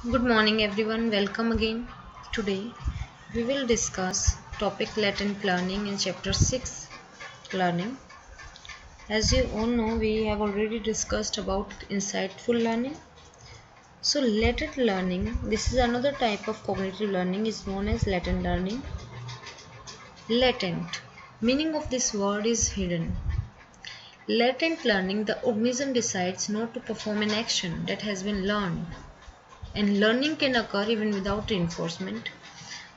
Good morning everyone, welcome again. Today we will discuss topic latent learning in chapter 6 learning. As you all know, we have already discussed about insightful learning. So latent learning, this is another type of cognitive learning, is known as latent learning. Latent, meaning of this word is hidden. Latent learning, the organism decides not to perform an action that has been learned, and learning can occur even without reinforcement.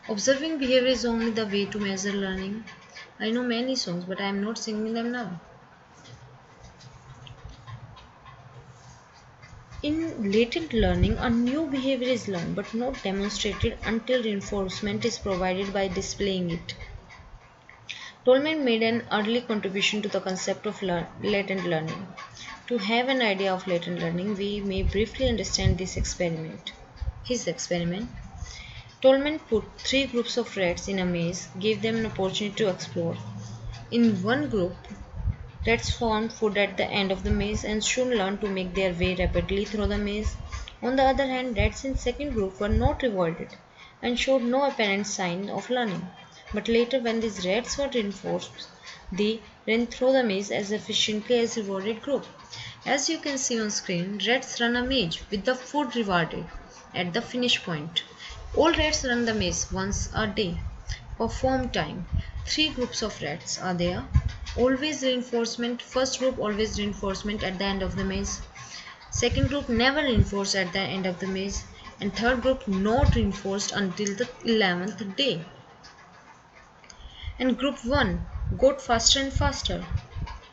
Observing behavior is only the way to measure learning. I know many songs, but I am not singing them now. In latent learning, a new behavior is learned but not demonstrated until reinforcement is provided by displaying it. Tolman made an early contribution to the concept of latent learning. To have an idea of latent learning, we may briefly understand this experiment. His experiment. Tolman put three groups of rats in a maze, gave them an opportunity to explore. In one group, rats found food at the end of the maze and soon learned to make their way rapidly through the maze. On the other hand, rats in the second group were not rewarded and showed no apparent sign of learning. But later, when these rats were reinforced, they ran through the maze as efficiently as the rewarded group. As you can see on screen, rats run a maze with the food rewarded at the finish point. All rats run the maze once a day. Perform time. Three groups of rats are there. Always reinforcement. First group always reinforcement at the end of the maze. Second group never reinforced at the end of the maze. And third group not reinforced until the 11th day. And group 1 got faster and faster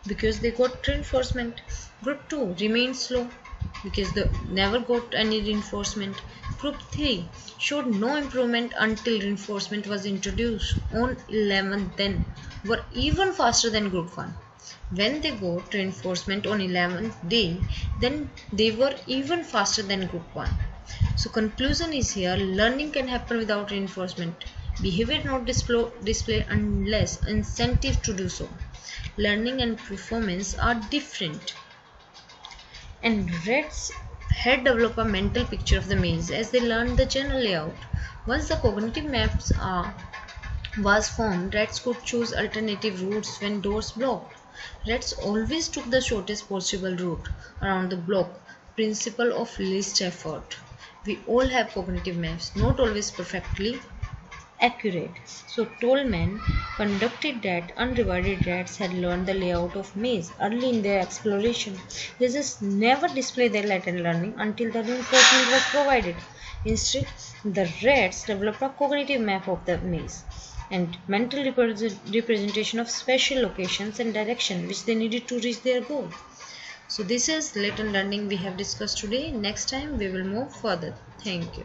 because they got reinforcement. Group 2 remained slow because they never got any reinforcement. Group 3 showed no improvement until reinforcement was introduced on 11th, then were even faster than group 1. When they got reinforcement on 11th day, then they were even faster than group 1. So conclusion is here, learning can happen without reinforcement. Behavior not display unless incentive to do so. Learning and performance are different. And rats had developed a mental picture of the maze as they learned the general layout. Once the cognitive maps was formed, rats could choose alternative routes when doors blocked. Rats always took the shortest possible route around the block, principle of least effort. We all have cognitive maps, not always perfectly accurate. So Tolman conducted that unrewarded rats had learned the layout of maze early in their exploration. They just never display their latent learning until the reinforcement was provided. Instead, the rats developed a cognitive map of the maze and mental representation of special locations and direction which they needed to reach their goal. So this is latent learning we have discussed today. Next time we will move further. Thank you.